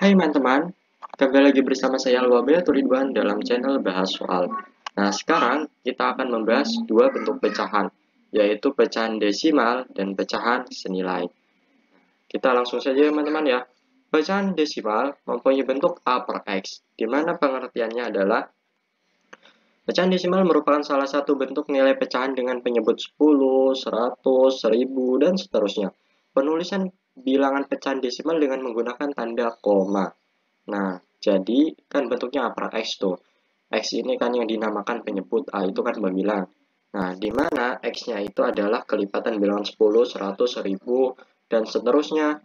Hai teman-teman, kembali lagi bersama saya Alwabetul Ridwan dalam channel Bahas Soal. Nah, sekarang kita akan membahas dua bentuk pecahan, yaitu pecahan desimal dan pecahan senilai. Kita langsung saja teman-teman ya. Pecahan desimal mempunyai bentuk A per X, di mana pengertiannya adalah pecahan desimal merupakan salah satu bentuk nilai pecahan dengan penyebut 10, 100, 1000, dan seterusnya. Penulisan bilangan pecahan desimal dengan menggunakan tanda koma. Nah, jadi kan bentuknya A per X tuh. X ini kan yang dinamakan penyebut, A itu kan pembilang. Nah, di mana X-nya itu adalah kelipatan bilangan 10, 100, 1000, dan seterusnya.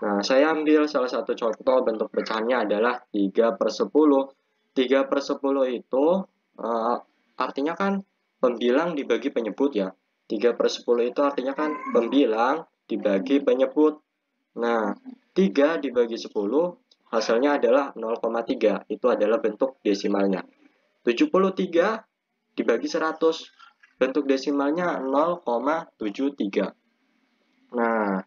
Nah, saya ambil salah satu contoh bentuk pecahannya adalah 3 per 10. 3 per 10 itu uh, artinya kan pembilang dibagi penyebut ya. 3 per 10 itu artinya kan pembilang dibagi penyebut. Nah, 3 dibagi 10 hasilnya adalah 0,3. Itu adalah bentuk desimalnya. 73 dibagi 100. Bentuk desimalnya 0,73. Nah,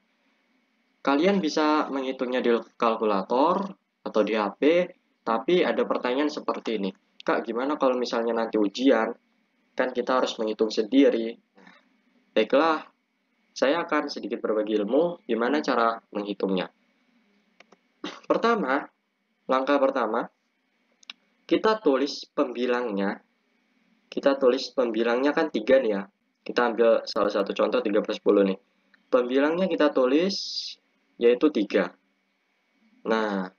kalian bisa menghitungnya di kalkulator atau di HP, tapi ada pertanyaan seperti ini. Kak, gimana kalau misalnya nanti ujian? Kan kita harus menghitung sendiri. Baiklah, saya akan sedikit berbagi ilmu gimana cara menghitungnya. Langkah pertama, kita tulis pembilangnya. Kita tulis pembilangnya kan 3 nih ya. Kita ambil salah satu contoh 3 per 10 nih. Pembilangnya kita tulis yaitu 3. Nah,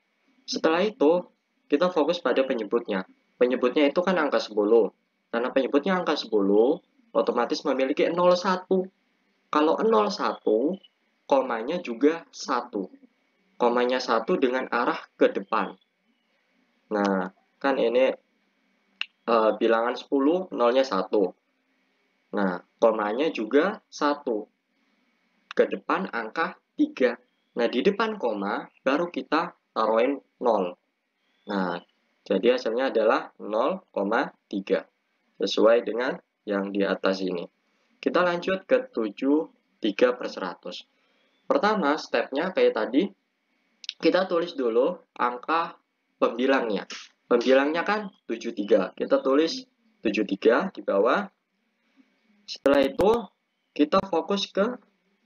setelah itu kita fokus pada penyebutnya. Penyebutnya itu kan angka 10. Karena penyebutnya angka 10, otomatis memiliki 01. Kalau 01, komanya juga 1. Komanya 1 dengan arah ke depan. Nah, kan ini bilangan 10, nolnya 1. Nah, komanya juga 1. Ke depan angka 3. Nah, di depan koma baru kita taruhin 0. Nah, jadi hasilnya adalah 0,3. Sesuai dengan yang di atas ini. Kita lanjut ke 73 per 100. Pertama, stepnya kayak tadi. Kita tulis dulu angka pembilangnya. Pembilangnya kan 73. Kita tulis 73 di bawah. Setelah itu, kita fokus ke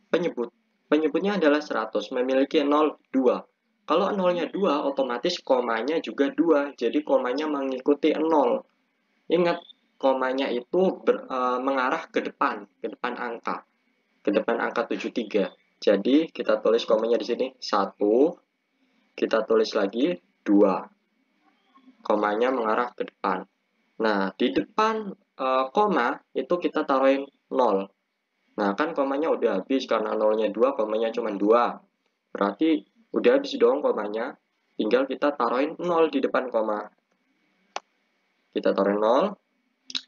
penyebut. Penyebutnya adalah 100, memiliki 0, 2. Kalau 0-nya 2, otomatis komanya juga 2. Jadi komanya mengikuti 0. Ingat, komanya itu mengarah ke depan angka. Ke depan angka 73. Jadi, kita tulis komanya di sini 1. Kita tulis lagi 2. Komanya mengarah ke depan. Nah, di depan koma itu kita taruhin 0. Nah, kan komanya udah habis karena 0-nya 2, komanya cuma 2. Berarti udah habis dong komanya. Tinggal kita taruhin 0 di depan koma. Kita taruhin 0.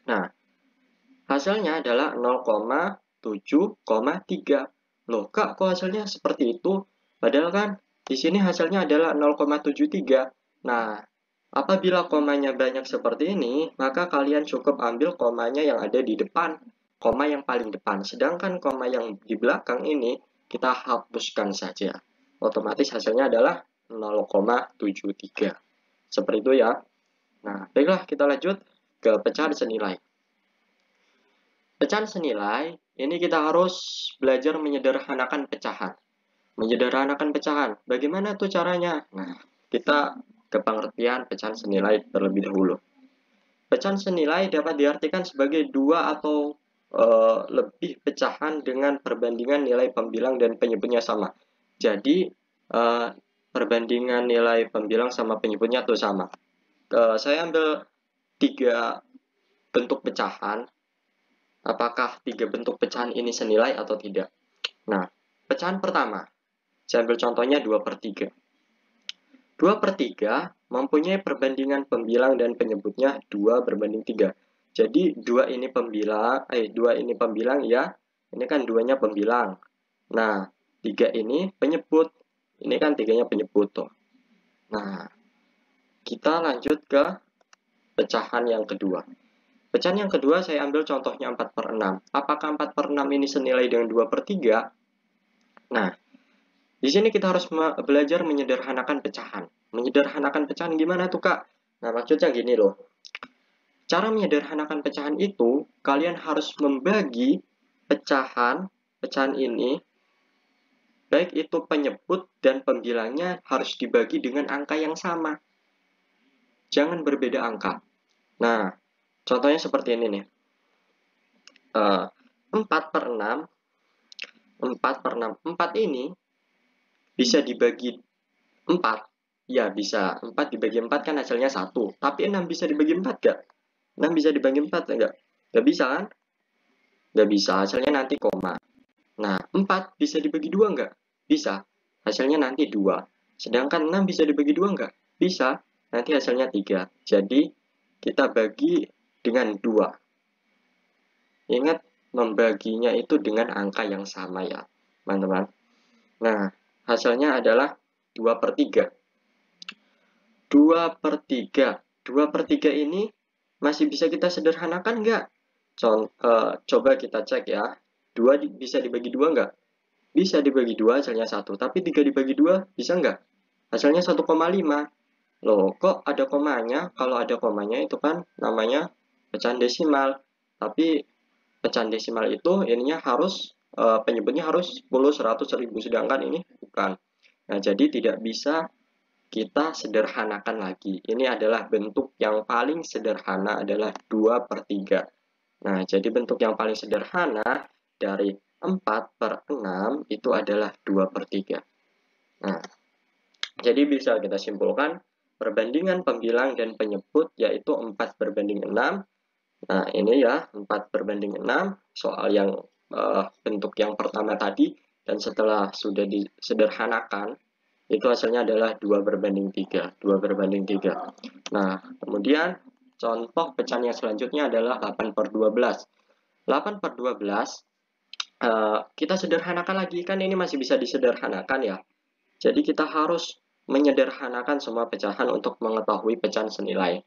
Nah, hasilnya adalah 0,7,3. Loh, Kak, kok hasilnya seperti itu? Padahal kan di sini hasilnya adalah 0,73. Nah, apabila komanya banyak seperti ini, maka kalian cukup ambil komanya yang ada di depan, koma yang paling depan. Sedangkan koma yang di belakang ini kita hapuskan saja. Otomatis hasilnya adalah 0,73. Seperti itu ya. Nah, baiklah kita lanjut ke pecahan senilai. Pecahan senilai, ini kita harus belajar menyederhanakan pecahan. Menyederhanakan pecahan, bagaimana tuh caranya? Nah, kita ke pengertian pecahan senilai terlebih dahulu. Pecahan senilai dapat diartikan sebagai dua atau lebih pecahan dengan perbandingan nilai pembilang dan penyebutnya sama. Jadi, perbandingan nilai pembilang sama penyebutnya tuh sama. Saya ambil 3 bentuk pecahan. Apakah 3 bentuk pecahan ini senilai atau tidak? Nah, pecahan pertama, saya ambil contohnya 2 per 3. 2 per 3 mempunyai perbandingan pembilang dan penyebutnya 2 berbanding 3. Jadi 2 ini pembilang ya. Ini kan 2-nya pembilang. Nah, 3 ini penyebut. Ini kan 3-nya penyebut tuh. Nah, kita lanjut ke pecahan yang kedua. Pecahan yang kedua saya ambil contohnya 4 per 6. Apakah 4 per 6 ini senilai dengan 2 per 3? Nah, di sini kita harus belajar menyederhanakan pecahan. Menyederhanakan pecahan gimana tuh, Kak? Nah, maksudnya gini loh. Cara menyederhanakan pecahan itu, kalian harus membagi pecahan ini, baik itu penyebut dan pembilangnya harus dibagi dengan angka yang sama. Jangan berbeda angka. Nah, contohnya seperti ini nih. 4 per 6, 4 ini bisa dibagi 4. Ya, bisa. 4 dibagi 4 kan hasilnya 1. Tapi 6 bisa dibagi 4 gak? 6 bisa dibagi 4 enggak? Gak bisa kan? Gak bisa, hasilnya nanti koma. Nah, 4 bisa dibagi 2 enggak? Bisa. Hasilnya nanti 2. Sedangkan 6 bisa dibagi 2 enggak? Bisa. Nanti hasilnya 3. Jadi, kita bagi dengan 2. Ingat, membaginya itu dengan angka yang sama ya, teman-teman. Nah, hasilnya adalah 2 per 3. 2 per 3. 2 per 3 ini masih bisa kita sederhanakan nggak? Coba kita cek ya. 2 bisa dibagi 2 nggak? Bisa dibagi 2, hasilnya 1. Tapi 3 dibagi 2 bisa nggak? Hasilnya 1,5. Loh, kok ada komanya? Kalau ada komanya itu kan namanya pecahan desimal. Tapi pecahan desimal itu ininya harus penyebutnya harus 10, 100, 1000. Sedangkan ini bukan. Nah, jadi tidak bisa kita sederhanakan lagi. Ini adalah bentuk yang paling sederhana adalah 2 per 3. Nah, jadi bentuk yang paling sederhana dari 4 per 6 itu adalah 2 per 3. Nah, jadi bisa kita simpulkan perbandingan pembilang dan penyebut yaitu 4 berbanding 6. Nah, ini ya 4 berbanding 6 soal yang bentuk yang pertama tadi, dan setelah sudah disederhanakan itu hasilnya adalah 2 berbanding 3. 2 berbanding 3. Nah, kemudian contoh pecahan yang selanjutnya adalah 8 per 12. 8 per 12 kita sederhanakan lagi, kan ini masih bisa disederhanakan ya. Jadi kita harus menyederhanakan semua pecahan untuk mengetahui pecahan senilai.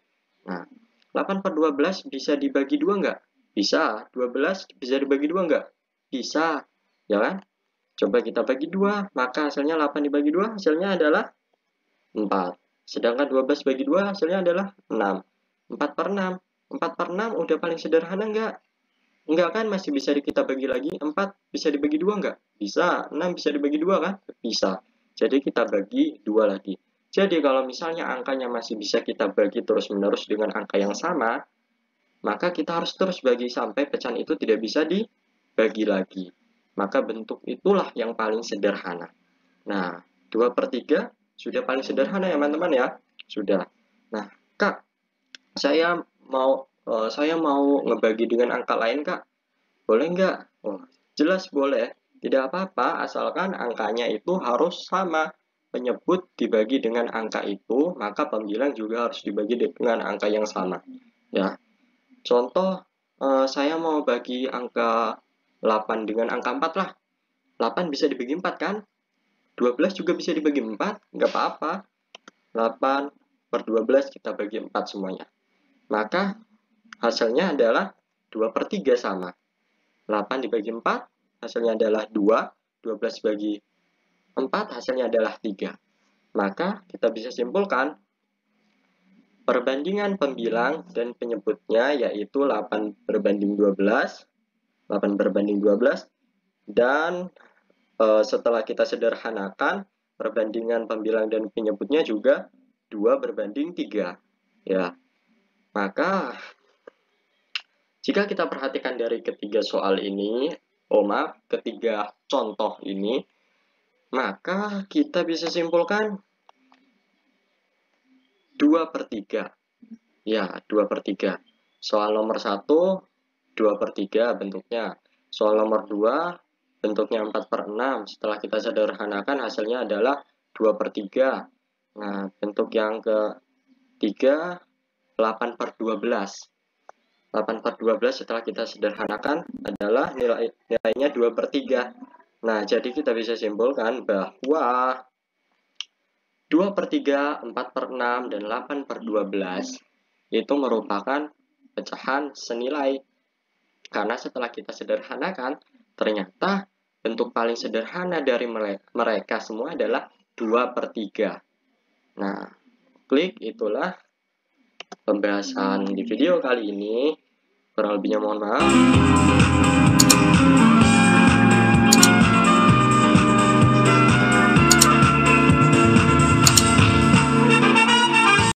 Nah, 8 per 12 bisa dibagi 2 nggak? Bisa. 12 bisa dibagi 2 nggak? Bisa. Ya kan? Coba kita bagi 2, maka hasilnya 8 dibagi 2, hasilnya adalah 4. Sedangkan 12 bagi 2, hasilnya adalah 6. 4 per 6. 4 per 6 udah paling sederhana nggak? Enggak kan, masih bisa kita bagi lagi. 4 bisa dibagi 2 nggak? Bisa. 6 bisa dibagi 2 kan? Bisa. Jadi kita bagi 2 lagi. Jadi kalau misalnya angkanya masih bisa kita bagi terus-menerus dengan angka yang sama, maka kita harus terus bagi sampai pecahan itu tidak bisa dibagi lagi. Maka bentuk itulah yang paling sederhana. Nah, 2 per 3 sudah paling sederhana ya teman-teman ya. Sudah. Nah, Kak, saya mau ngebagi dengan angka lain, Kak. Boleh nggak? Oh, jelas boleh. Tidak apa-apa, asalkan angkanya itu harus sama. Penyebut dibagi dengan angka itu, maka pembilang juga harus dibagi dengan angka yang sama. Ya, contoh, saya mau bagi angka 8 dengan angka 4 lah. 8 bisa dibagi 4 kan? 12 juga bisa dibagi 4, nggak apa-apa. 8 per 12 kita bagi 4 semuanya. Maka hasilnya adalah 2 per 3 sama. 8 dibagi 4, hasilnya adalah 2. 12 bagi 4, hasilnya adalah 3. Maka kita bisa simpulkan perbandingan pembilang dan penyebutnya yaitu 8 berbanding 12. 8 berbanding 12. Dan setelah kita sederhanakan, perbandingan pembilang dan penyebutnya juga 2 berbanding 3. Ya, maka jika kita perhatikan dari ketiga soal ini, ketiga contoh ini, maka kita bisa simpulkan 2 per 3. Ya, 2 per 3. Soal nomor 1, 2 per 3 bentuknya. Soal nomor 2, bentuknya 4 per 6. Setelah kita sederhanakan, hasilnya adalah 2 per 3. Nah, bentuk yang ketiga, 8 per 12. 8 per 12 setelah kita sederhanakan adalah nilainya 2 per 3. Nah, jadi kita bisa simpulkan bahwa 2 per 3, 4 per 6, dan 8 per 12 itu merupakan pecahan senilai. Karena setelah kita sederhanakan, ternyata bentuk paling sederhana dari mereka semua adalah 2 per 3. Nah, klik, itulah pembahasan di video kali ini. Kurang lebihnya mohon maaf.